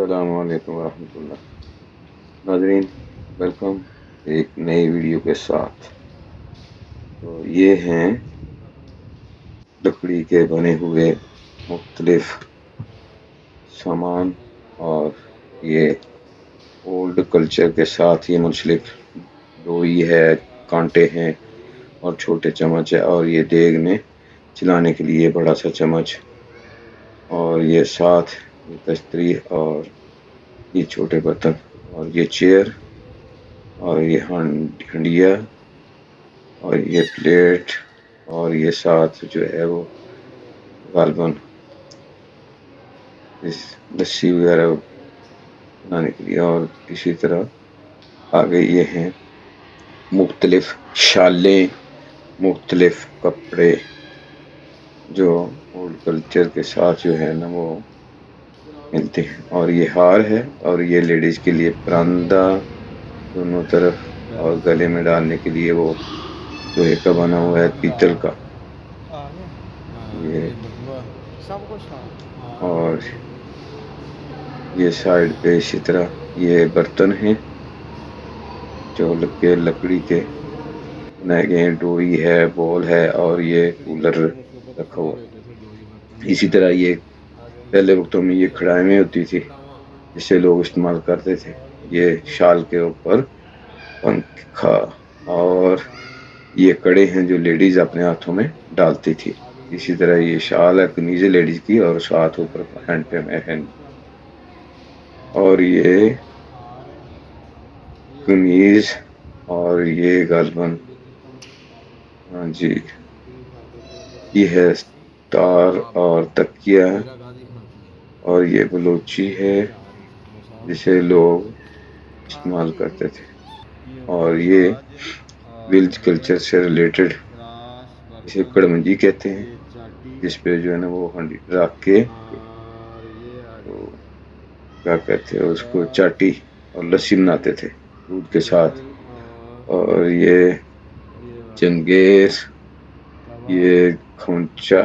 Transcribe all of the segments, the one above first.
السلام علیکم ورحمۃ اللہ ناظرین، ویلکم ایک نئی ویڈیو کے ساتھ۔ تو یہ ہیں لکڑی کے بنے ہوئے مختلف سامان، اور یہ اولڈ کلچر کے ساتھ ہی منسلک ڈوئی ہے، کانٹے ہیں اور چھوٹے چمچ ہے، اور یہ دیگ میں چلانے کے لیے بڑا سا چمچ، اور یہ ساتھ یہ تشتری اور یہ چھوٹے برتن، اور یہ چیئر، اور یہ ہنڈیا، اور یہ پلیٹ، اور یہ ساتھ جو ہے وہ غالباً اس لسی وغیرہ بنانے کے لیے، اور اسی طرح آگے یہ ہیں مختلف شالیں، مختلف کپڑے جو اولڈ کلچر کے ساتھ جو ہے نا وہ ملتے ہیں، اور یہ ہار ہے، اور یہ لیڈیز کے لیے پراندہ دونوں طرف، اور گلے میں ڈالنے کے لیے وہ لوہے کا بنا ہوا ہے، پیتل کا یہ، اور یہ سائڈ پہ اسی طرح یہ برتن ہیں جو لکڑی کے بنائے گئے ہیں، ڈوئی ہے، بول ہے، اور یہ کولر رکھا ہوا ہے۔ اسی طرح یہ پہلے وقتوں میں یہ کھڑائیں ہوتی تھی جسے لوگ استعمال کرتے تھے، یہ شال کے اوپر پنکھا، اور یہ کڑے ہیں جو لیڈیز اپنے ہاتھوں میں ڈالتی تھی۔ اسی طرح یہ شال ہے قمیض لیڈیز کی، اور ساتھ اوپر ہینڈ پہ ہے، اور یہ قمیض، اور یہ غالباً ہاں جی یہ ہے تار اور تکیہ، اور یہ بلوچی ہے جسے لوگ استعمال کرتے تھے، اور یہ ولج کلچر سے ریلیٹڈ اسے کڑمنجی کہتے ہیں، جس پہ جو ہے نا وہ ہنڈی رکھ کے تو کیا کہتے ہیں اس کو چاٹی اور لسی بناتے تھے دودھ کے ساتھ، اور یہ چنگیز، یہ کھونچا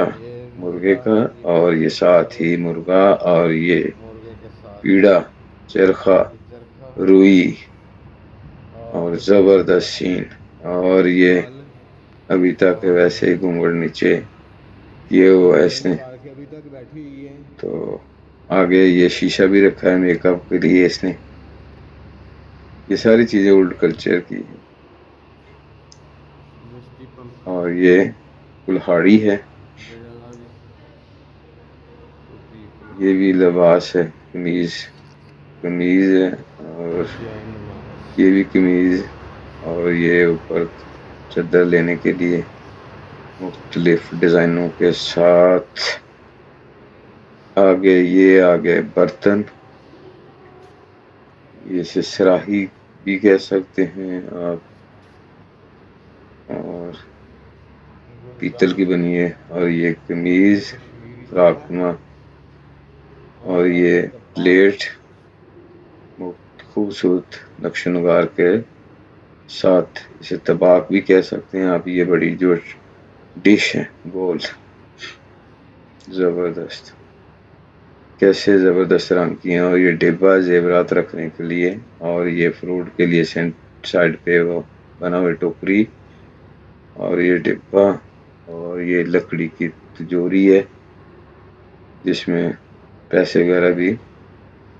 مرغے کا، اور یہ ساتھ ہی مرغا، اور یہ پیڑا، چرخا، روئی، اور زبردست سین، اور یہ ابھی تک ویسے ہی گھونگڑ نیچے یہ وہ ایسے، تو آگے یہ شیشہ بھی رکھا ہے میک اپ کے لیے اس نے۔ یہ ساری چیزیں اولڈ کلچر کی ہیں، اور یہ کلہاڑی ہے، یہ بھی لباس ہے، قمیض ہے، اور یہ بھی قمیض، اور یہ اوپر چادر لینے کے لیے مختلف ڈیزائنوں کے ساتھ۔ آگے برتن، یہ سراہی بھی کہہ سکتے ہیں آپ، اور پیتل کی بنی ہے، اور یہ قمیض، فراق نما، اور یہ پلیٹ خوبصورت نقش نگار کے ساتھ، اسے طباق بھی کہہ سکتے ہیں آپ۔ یہ بڑی جو ڈش ہے گول، زبردست، کیسے زبردست رنگ کی ہیں، اور یہ ڈبہ زیورات رکھنے کے لیے، اور یہ فروٹ کے لیے سائڈ پہ وہ بنا ہوئے ٹوکری، اور یہ ڈبہ، اور یہ لکڑی کی تجوری ہے جس میں پیسے وغیرہ بھی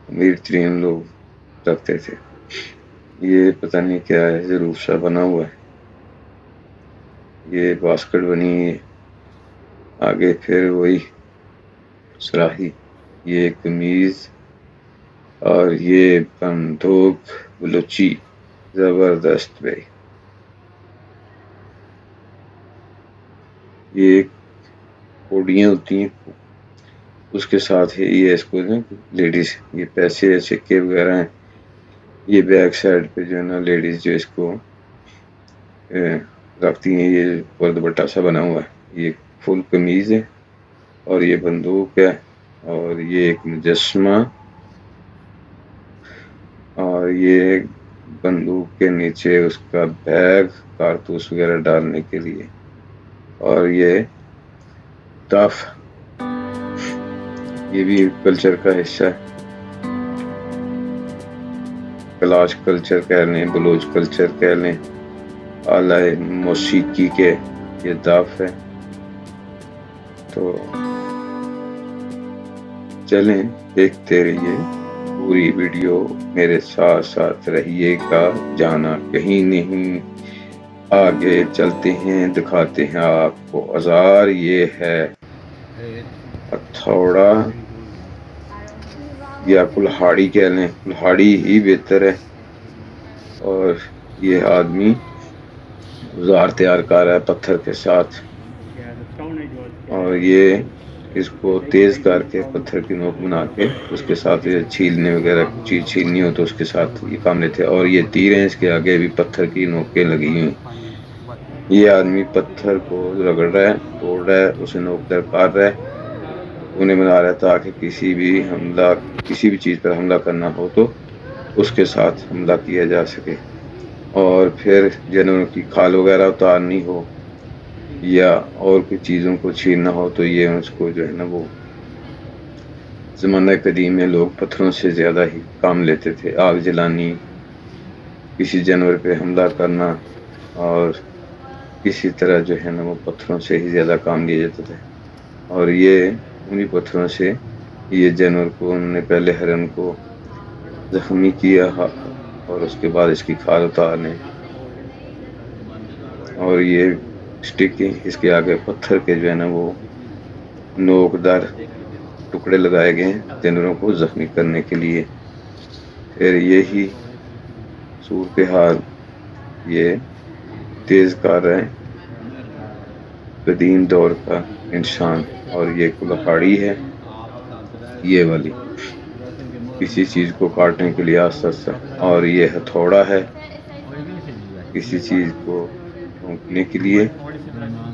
امیر ترین لوگ رکھتے تھے۔ یہ پتہ نہیں کیا ہے، ضرور سا بنا ہوا ہے، یہ باسکٹ بنی ہے، آگے پھر وہی سراہی، یہ قمیض، اور یہ بندوق بلوچی، زبردست بھائی۔ یہ کوڑیاں ہوتی ہیں، اس کے ساتھ ہے یہ اس کو لیڈیز، یہ پیسے سکے وغیرہ ہیں، یہ بیک سائڈ پہ جو ہے نا لیڈیز جو اس کو رکھتی ہیں، یہ دوپٹہ سا بنا ہوا ہے، یہ فل قمیض ہے، اور یہ بندوق ہے، اور یہ ایک مجسمہ، اور یہ بندوق کے نیچے اس کا بیگ کارتوس وغیرہ ڈالنے کے لیے، اور یہ تاف، یہ بھی کلچر کا حصہ ہے۔ کلاش کلچر کہہ لیں، بلوچ کلچر کہہ لیں، اعلی موسیقی کے یہ داف ہے. تو چلیں دیکھتے رہیے پوری ویڈیو، میرے ساتھ ساتھ رہیے گا، جانا کہیں نہیں. آگے چلتے ہیں، دکھاتے ہیں آپ کو آزار. یہ ہے ہتھوڑا یا کلہاڑی کہہ لیں، کلہاڑی ہی بہتر ہے. اور یہ آدمی اوزار تیار کر رہا ہے پتھر کے ساتھ، اور یہ اس کو تیز کر کے پتھر کی نوک بنا کے اس کے ساتھ یہ چھیلنے وغیرہ چیز چھیلنی ہو تو اس کے ساتھ یہ کام لیتے ہیں. اور یہ تیر ہیں، اس کے آگے بھی پتھر کی نوکیں لگی ہوئی. یہ آدمی پتھر کو رگڑ رہا ہے، توڑ رہا ہے، اسے نوک در کاٹ رہا ہے، انہیں بنا رہا ہے تاکہ کسی بھی چیز پر حملہ کرنا ہو تو اس کے ساتھ حملہ کیا جا سکے. اور پھر جانوروں کی کھال وغیرہ اتارنی ہو یا اور کچھ چیزوں کو چھیننا ہو تو یہ اس کو جو ہے نا، وہ زمانہ قدیم میں لوگ پتھروں سے زیادہ ہی کام لیتے تھے. آگ جلانی، کسی جانور پہ حملہ کرنا، اور اسی طرح جو ہے نا وہ پتھروں سے ہی زیادہ کام لیا جاتا تھا. اور یہ انہی پتھروں سے یہ جانور کو انہوں نے پہلے ہرن کو زخمی کیا اور اس کے بعد اس کی کھال اتارنے، اور یہ سٹکیں اس کے آگے پتھر کے جو ہے نا وہ نوک دار ٹکڑے لگائے گئے ہیں جانوروں کو زخمی کرنے کے لیے. پھر یہی صورتحال یہ تیز کر رہے ہیں قدیم دور کا انسان. اور یہ کلہاڑی ہے، یہ والی کسی چیز کو کاٹنے کے لیے آسا، اور یہ ہتھوڑا ہے کسی چیز کو ٹھونکنے کے لیے.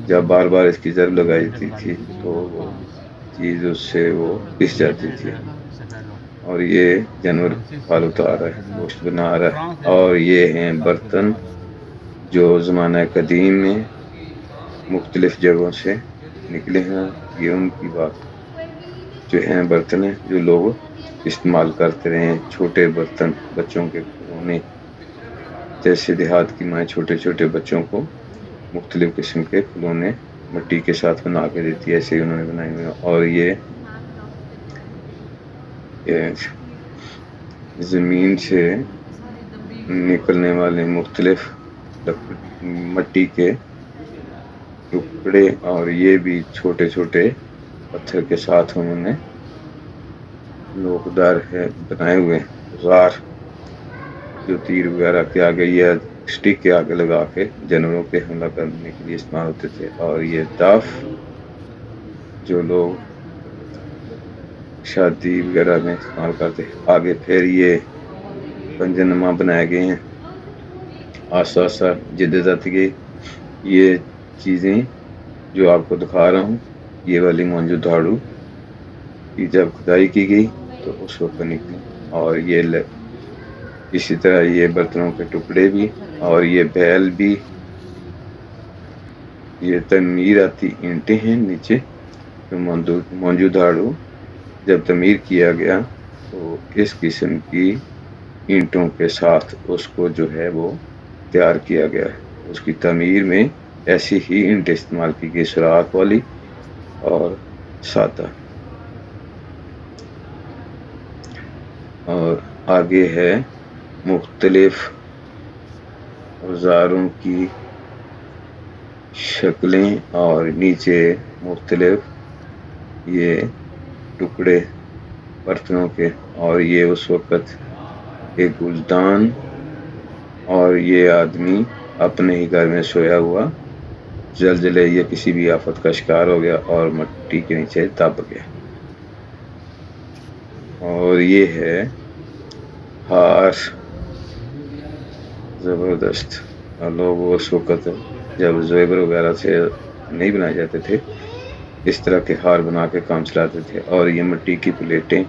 جب بار بار اس کی ضرب لگائی جاتی تھی تو وہ چیز اس سے وہ پس جاتی تھی. اور یہ جانور کھال اتار رہا ہے، گوشت بنا رہا ہے. اور یہ ہیں برتن جو زمانہ قدیم میں مختلف جگہوں سے نکلے ہیں. یہ ان کی بات جو ہیں برتن ہیں جو لوگ استعمال کرتے رہے ہیں. چھوٹے برتن، بچوں کے کھلونے، جیسے دیہات کی مائیں چھوٹے چھوٹے بچوں کو مختلف قسم کے کھلونے مٹی کے ساتھ بنا کے دیتی ہے، ایسے ہی انہوں نے بنائے ہوئے. اور یہ زمین سے نکلنے والے مختلف مٹی کے ٹکڑے، اور یہ بھی چھوٹے چھوٹے پتھر کے ساتھ انہوں نے نوکدار ہے بنائے ہوئے اوزار، جو تیر وغیرہ کے آگے یا سٹک کے آگے لگا کے جانوروں پہ حملہ کرنے کے لیے استعمال ہوتے تھے. اور یہ داف جو لوگ شادی وغیرہ میں استعمال کرتے. آگے پھر یہ پنجنما بنائے گئے ہیں آسا آسا جدید آتی گئی. یہ چیزیں جو آپ کو دکھا رہا ہوں، یہ والی موجود دھاڑو کی جب کھدائی کی گئی تو اس وقت نکلی. اور یہ اسی طرح یہ برتنوں کے ٹکڑے بھی، اور یہ بیل بھی. یہ تعمیر آتی اینٹیں ہیں نیچے جو موجود دھاڑو جب تعمیر کیا گیا تو اس قسم کی اینٹوں کے ساتھ اس کو جو ہے وہ تیار کیا گیا ہے. اس کی تعمیر میں ایسی ہی اینٹیں استعمال کی گئی، سوراخ والی اور سادہ. اور آگے ہے مختلف اوزاروں کی شکلیں، اور نیچے مختلف یہ ٹکڑے برتنوں کے. اور یہ اس وقت ایک گلدان، اور یہ آدمی اپنے ہی گھر میں سویا ہوا زلزلے یا کسی بھی آفت کا شکار ہو گیا اور مٹی کے نیچے دب گیا. اور یہ ہے ہار، زبردست. لوگ اس وقت جب زیور وغیرہ سے نہیں بنائے جاتے تھے اس طرح کے ہار بنا کے کام چلاتے تھے. اور یہ مٹی کی پلیٹیں،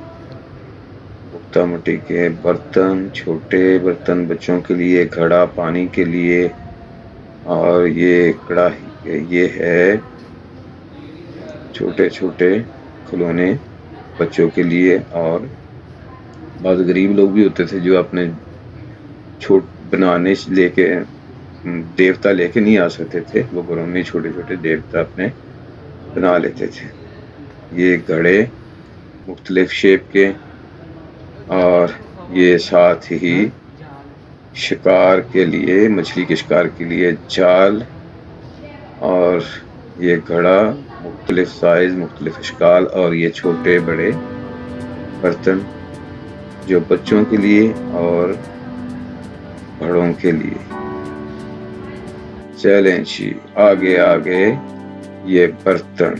پختہ مٹی کے برتن، چھوٹے برتن بچوں کے لیے، گھڑا پانی کے لیے. اور یہ کڑاہی، یہ ہے چھوٹے چھوٹے کھلونے بچوں کے لیے. اور بعض غریب لوگ بھی ہوتے تھے جو اپنے چھوٹ بنانے لے کے دیوتا لے کے نہیں آ سکتے تھے، وہ گھروں میں چھوٹے چھوٹے دیوتا اپنے بنا لیتے تھے۔ یہ گھڑے مختلف شیپ کے، اور یہ ساتھ ہی شکار کے لیے، مچھلی کے شکار کے لیے جال، اور یہ گھڑا مختلف سائز، مختلف اشکال، اور یہ چھوٹے بڑے برتن جو بچوں کے لیے اور بڑوں کے لیے۔ چلیں جی آگے آگے یہ برتن،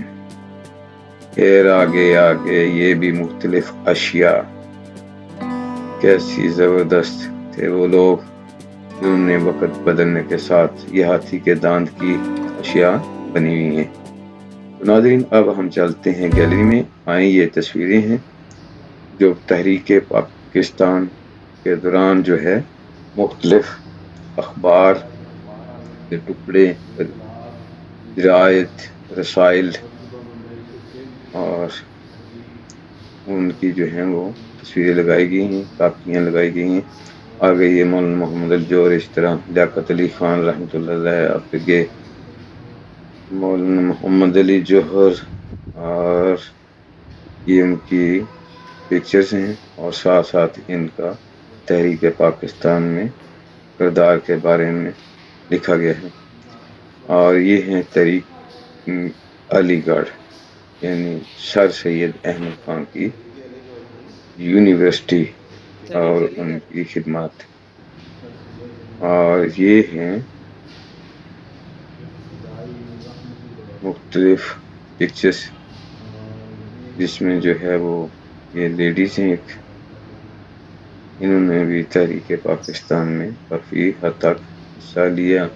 پھر آگے آگے یہ بھی مختلف اشیاء۔ کیسی زبردست تھے وہ لوگ جنہوں نے وقت بدلنے کے ساتھ یہ ہاتھی کے دانت کی اشیاء بنی ہوئی ہیں۔ ناظرین اب ہم چلتے ہیں گیلری میں۔ آئیں یہ تصویریں ہیں جو تحریک پاکستان کے دوران جو ہے مختلف اخبار کے ٹکڑے، جرائد، رسائل اور ان کی جو ہیں وہ تصویریں لگائی گئی ہیں، کاپیاں لگائی گئی ہیں۔ آگے یہ مولانا محمد الجوہر، اس طرح لیاقت علی خان رحمۃ اللہ علیہ، آگے مولانا محمد علی جوہر، اور یہ ان کی پکچرز ہیں، اور ساتھ ساتھ ان کا تحریک پاکستان میں کردار کے بارے میں لکھا گیا ہے۔ اور یہ ہیں تحریک علی گڑھ، یعنی سر سید احمد خان کی یونیورسٹی اور ان کی خدمات۔ اور یہ ہیں مختلف پکچرز جس میں جو ہے وہ یہ لیڈیز ہیں، ایک انہوں نے بھی تحریک پاکستان میں کافی حد تک حصہ لیا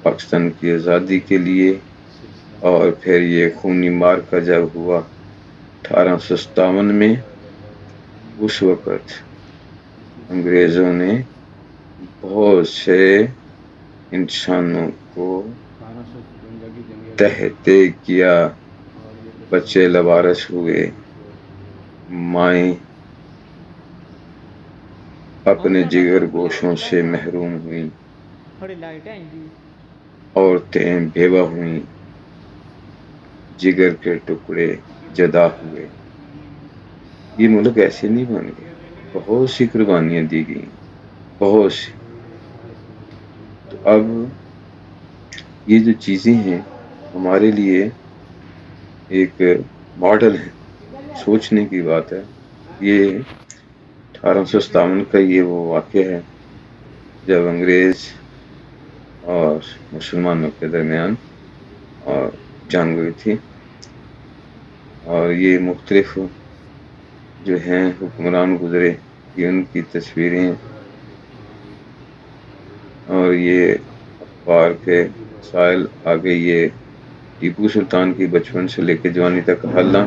پاکستان کی آزادی کے لیے۔ اور پھر یہ خونی معرکہ جب ہوا 1857 میں، اس وقت انگریزوں نے بہت سے انسانوں کو تہتے کیا، بچے لوارث ہوئے، مائیں اپنے جگر گوشوں سے محروم ہوئیں، عورتیں بیوہ ہوئیں، جگر کے ٹکڑے جدا ہوئے۔ یہ ملک ایسے نہیں بن گیا، بہت سی قربانیاں دی گئیں، بہت سی۔ تو اب یہ جو چیزیں ہیں ہمارے لیے ایک ماڈل ہے، سوچنے کی بات ہے۔ یہ 1857 کا یہ وہ واقعہ ہے جب انگریز اور مسلمانوں کے درمیان جنگ ہوئی تھی، اور یہ مختلف جو ہیں حکمران گزرے، یہ ان کی تصویریں، اور یہ اخبار کے مسائل۔ آگے یہ ٹیپو سلطان کی بچپن سے لے کے جوانی تک حالہ۔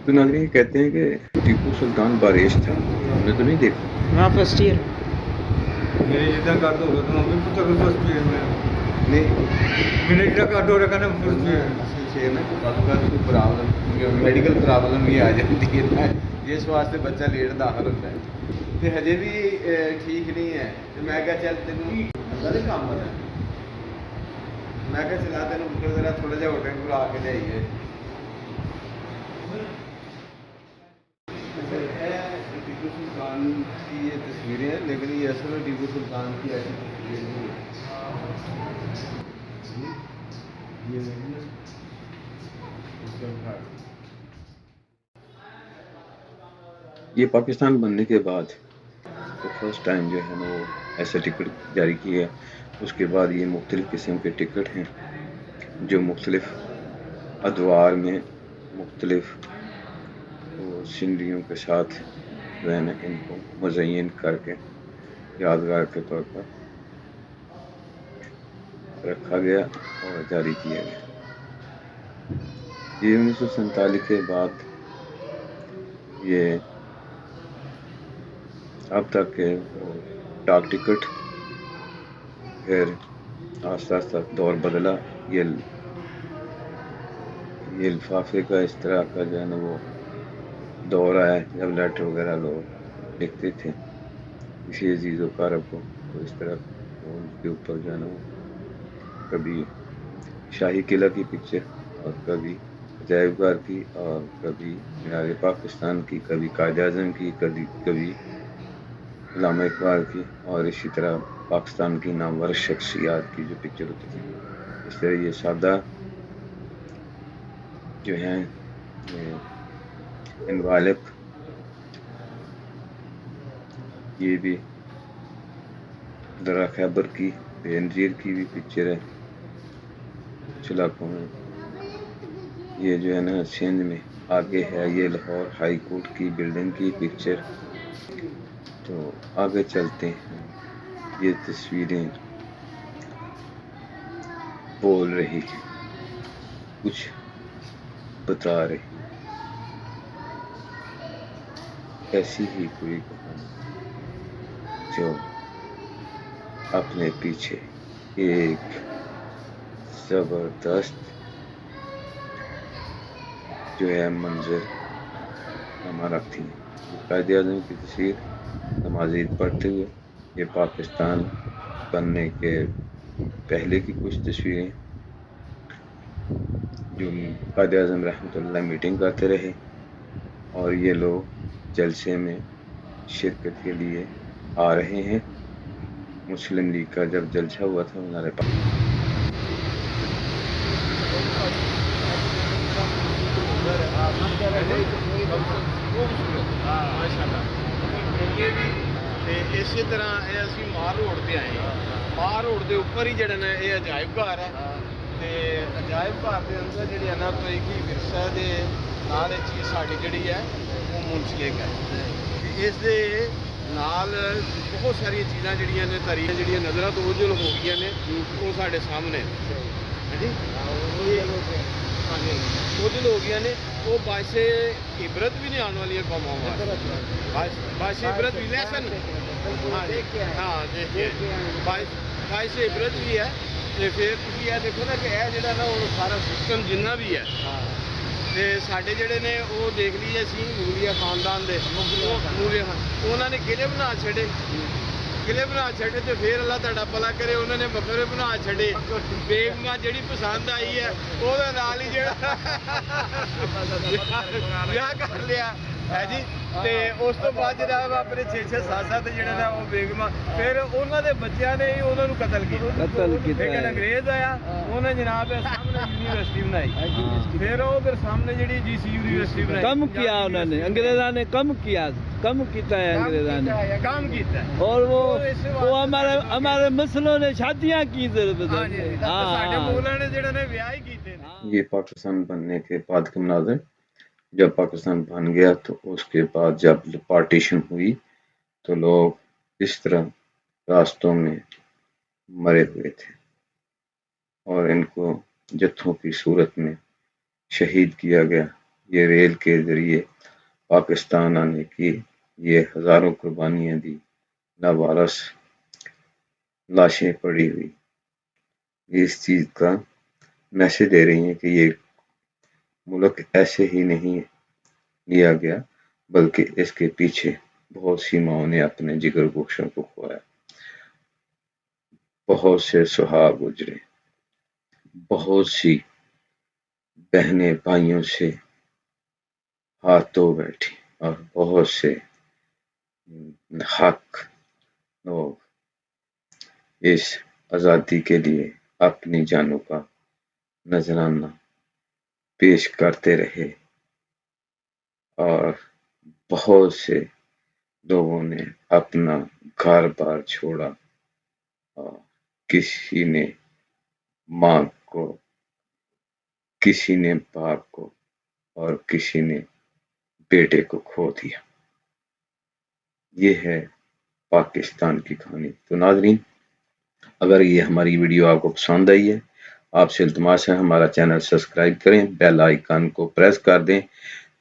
تو ناظرین کہتے ہیں کہ ٹیپو سلطان باریش تھا، ہم نے تو نہیں دیکھا۔ ہاں فرسٹ ایئر نہیں میڈیکل پرابلم بھی آ جاتی ہے نا، جس واسطے بچہ لیٹ داخل ہوتا ہے تو ہجے بھی ٹھیک نہیں ہے۔ تو میں کہا چل تینوں اللہ دے کام ہے، میں کہا چلا تینوں ذرا تھوڑا جہا ہوٹل کو آ کے جائیے۔ ٹیپو سلطان کی یہ تصویریں ہیں، لیکن یہ اصل میں ٹیپو سلطان کی ایسی تصویریں نہیں ہیں۔ یہ پاکستان بننے کے بعد فرسٹ ٹائم جو ہے نا وہ ایسا ٹکٹ جاری کیا ہے۔ اس کے بعد یہ مختلف قسم کے ٹکٹ ہیں جو مختلف ادوار میں مختلف سینریوں کے ساتھ جو ہے نا ان کو مزین کر کے یادگار کے طور پر رکھا گیا اور جاری کیا گیا۔ یہ 1947 کے بعد یہ اب تک کے ڈاک ٹکٹ، پھر آہستہ آہستہ دور بدلا، یہ لفافے کا اس طرح کا جو ہے نا وہ دور آیا جب لیٹر وغیرہ لوگ لکھتے تھے کسی عزیز و اقارب کو۔ تو اس طرح فون کے اوپر جو ہے نا کبھی شاہی قلعہ کی پکچر اور کبھی عجائب گھر کی اور کبھی مینار پاکستان کی، کبھی قائد اعظم کی، کبھی علامہ اقبال کی، اور اسی طرح پاکستان کی نامور شخصیات کی جو پکچر ہوتی تھی. اس طرح یہ سادہ جو ہیں انوالپ، یہ بھی درا خیبر کی بے نظیر کی بھی پکچر ہے کچھ علاقوں میں. یہ جو ہے نا سندھ میں آگے ہے یہ لاہور ہائی کورٹ کی بلڈنگ کی پکچر. تو آگے چلتے ہیں. یہ تصویریں بول رہی ہیں، کچھ بتا رہی ہیں. ایسی ہی کوئی کہانی جو اپنے پیچھے ایک زبردست جو ہے منظر نامہ رکھتی ہیں. یہ قائد اعظم کی تصویر نماز عید پڑھتے ہوئے، یہ پاکستان بننے کے پہلے کی کچھ تصویریں جو قائد اعظم رحمۃ اللہ میٹنگ کرتے رہے اور یہ لوگ جلسے میں شرکت کے لیے آ رہے ہیں. مسلم لیگ کا جب جلسہ ہوا تھا ہمارے پاس اسی طرح یہ اسی مار روڈ پہ آئے ہیں. مار روڈ کے اوپر ہی جڑا نا یہ عجائب گھر ہے. تے عجائب گھر کے اندر جڑی ہے نا کوئی کی ورثہ دے نال چیز ساڈی جڑی ہے وہ منسلک ہے. اس دے نال بہت ساری چیزاں جڑیاں نے تاریخ جڑیاں نظراں تو اوجل ہو گئی نے وہ ساڈے سامنے اوجل ہو گئی نے. وہ باعث عبرت بھی نہیں آنے والی قوموں باعث عبرت بھی لیسن ہاں دیکھیے باعث عبرت بھی ہے. تو پھر تھی یہ دیکھو نا کہ یہ جڑا نا وہ سارا سسٹم جنہ بھی ہے تے ساڈے جڑے نے وہ دیکھ لیے اسی مغلیہ خاندان دے مغلیہ انہوں نے قلعے بنا چھڑے تو پھر اللہ تعالیٰ بھلا کرے انہوں نے مقبرے بنا چھڑے. بیگماں جڑی پسند آئی ہے وہ نال ہی جڑا بیاہ کر لیا ہے جی. تے اس تو بعد جناب اپنے 6-7 جڑے نا وہ بیگماں پھر انہوں دے بچیاں نے ہی انہوں نے قتل کیا. لیکن انگریز آیا انہیں جناب سامنے یونیورسٹی بنائی. پھر وہ پھر سامنے جڑی جی سی یونیورسٹی بنائی. کم کیا انہوں نے انگریزاں نے کم کیتا ہے انگریزاں نے کام کیتا ہے. اور وہ ہمارے مسلوں نے شادیاں کی ضرورت ساڈے مغلاں نے جڑے نے بیاہ ہی کیتے. یہ پاکستان بننے کے بعد کے مناظر. جب پاکستان بن گیا تو اس کے بعد جب پارٹیشن ہوئی تو لوگ اس طرح راستوں میں مرے ہوئے تھے اور ان کو جتھوں کی صورت میں شہید کیا گیا. یہ ریل کے ذریعے پاکستان آنے کی یہ ہزاروں قربانیاں دی لاوارث لاشیں پڑی ہوئی اس چیز کا میسج دے رہی ہیں کہ یہ ملک ایسے ہی نہیں لیا گیا بلکہ اس کے پیچھے بہت سی ماؤں نے اپنے جگر گوشوں کو کھویا. بہت سے سہاگ گزرے، بہت سی بہنیں بھائیوں سے ہاتھ دھو بیٹھی اور بہت سے حق لوگ اس آزادی کے لیے اپنی جانوں کا نذرانہ پیش کرتے رہے اور بہت سے لوگوں نے اپنا گھر بار چھوڑا اور کسی نے ماں کو، کسی نے باپ کو اور کسی نے بیٹے کو کھو دیا. یہ ہے پاکستان کی کہانی. تو ناظرین اگر یہ ہماری ویڈیو آپ کو پسند آئی ہے آپ سے التماس ہے ہمارا چینل سبسکرائب کریں، بیل آئیکن کو پریس کر دیں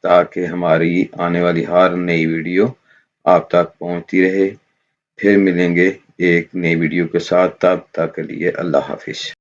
تاکہ ہماری آنے والی ہر نئی ویڈیو آپ تک پہنچتی رہے. پھر ملیں گے ایک نئی ویڈیو کے ساتھ، تب تک کے لیے اللہ حافظ.